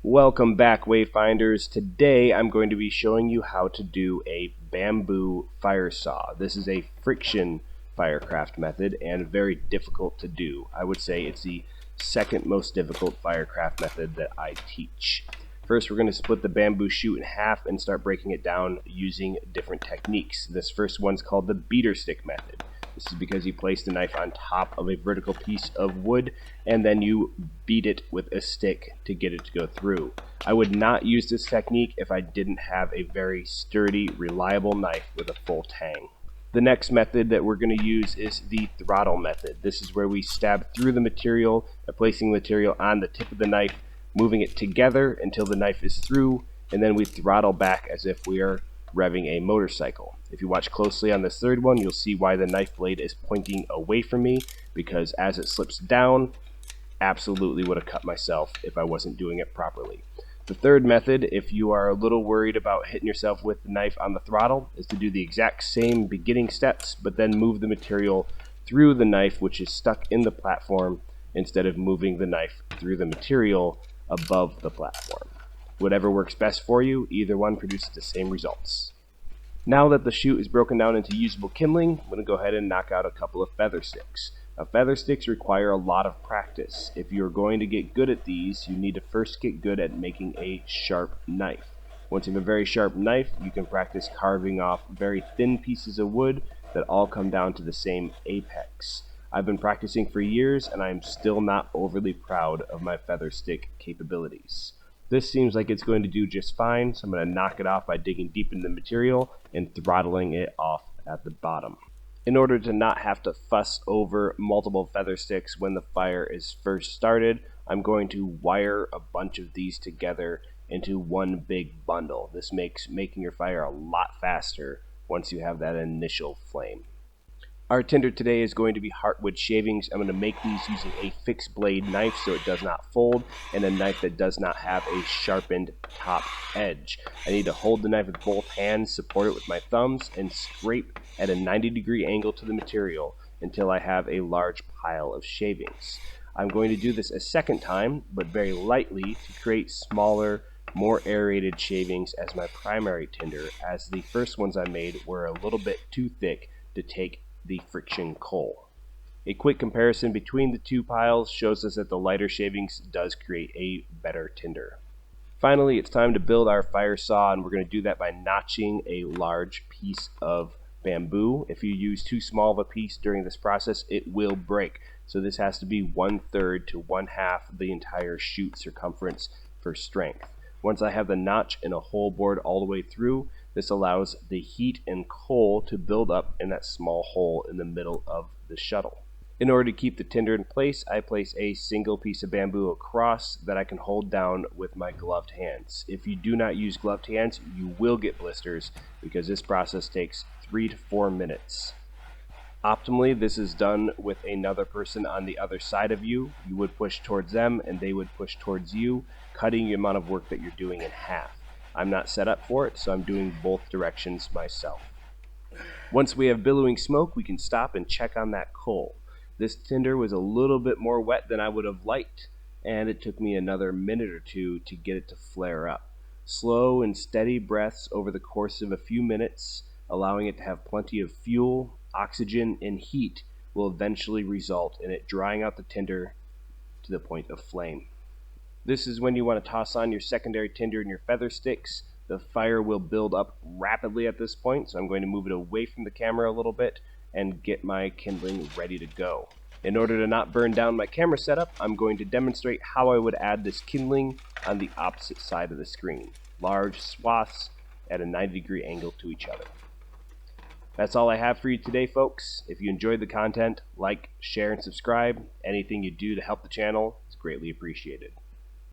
Welcome back, Wayfinders. Today I'm going to be showing you how to do a bamboo fire saw. This is a friction firecraft method and very difficult to do. I would say it's the second most difficult firecraft method that I teach. First, we're going to split the bamboo shoot in half and start breaking it down using different techniques. This first one's called the beater stick method. This is because you place the knife on top of a vertical piece of wood and then you beat it with a stick to get it to go through. I would not use this technique if I didn't have a very sturdy, reliable knife with a full tang. The next method that we're going to use is the throttle method. This is where we stab through the material by placing the material on the tip of the knife, moving it together until the knife is through, and then we throttle back as if we are revving a motorcycle. If you watch closely on this third one, you'll see why the knife blade is pointing away from me, because as it slips down, absolutely would have cut myself if I wasn't doing it properly. The third method, if you are a little worried about hitting yourself with the knife on the throttle, is to do the exact same beginning steps, but then move the material through the knife which is stuck in the platform instead of moving the knife through the material above the platform. Whatever works best for you, either one produces the same results. Now that the shoot is broken down into usable kindling, I'm going to go ahead and knock out a couple of feather sticks. Now, feather sticks require a lot of practice. If you're going to get good at these, you need to first get good at making a sharp knife. Once you have a very sharp knife, you can practice carving off very thin pieces of wood that all come down to the same apex. I've been practicing for years and I'm still not overly proud of my feather stick capabilities. This seems like it's going to do just fine, so I'm going to knock it off by digging deep into the material and throttling it off at the bottom. In order to not have to fuss over multiple feather sticks when the fire is first started, I'm going to wire a bunch of these together into one big bundle. This makes making your fire a lot faster once you have that initial flame. Our tinder today is going to be heartwood shavings. I'm going to make these using a fixed blade knife so it does not fold, and a knife that does not have a sharpened top edge. I need to hold the knife with both hands, support it with my thumbs, and scrape at a 90-degree angle to the material until I have a large pile of shavings. I'm going to do this a second time, but very lightly, to create smaller, more aerated shavings as my primary tinder, as the first ones I made were a little bit too thick to take the friction coal. A quick comparison between the two piles shows us that the lighter shavings does create a better tinder. Finally, it's time to build our fire saw, and we're going to do that by notching a large piece of bamboo. If you use too small of a piece during this process, it will break. So this has to be 1/3 to 1/2 the entire shoot circumference for strength. Once I have the notch and a hole bored all the way through, this allows the heat and coal to build up in that small hole in the middle of the shuttle. In order to keep the tinder in place, I place a single piece of bamboo across that I can hold down with my gloved hands. If you do not use gloved hands, you will get blisters because this process takes 3 to 4 minutes. Optimally, this is done with another person on the other side of you. You would push towards them and they would push towards you, cutting the amount of work that you're doing in half. I'm not set up for it, so I'm doing both directions myself. Once we have billowing smoke, we can stop and check on that coal. This tinder was a little bit more wet than I would have liked, and it took me another minute or two to get it to flare up. Slow and steady breaths over the course of a few minutes, allowing it to have plenty of fuel, oxygen, and heat, will eventually result in it drying out the tinder to the point of flame. This is when you want to toss on your secondary tinder and your feather sticks. The fire will build up rapidly at this point, so I'm going to move it away from the camera a little bit and get my kindling ready to go. In order to not burn down my camera setup, I'm going to demonstrate how I would add this kindling on the opposite side of the screen. Large swaths at a 90-degree angle to each other. That's all I have for you today, folks. If you enjoyed the content, like, share, and subscribe. Anything you do to help the channel is greatly appreciated.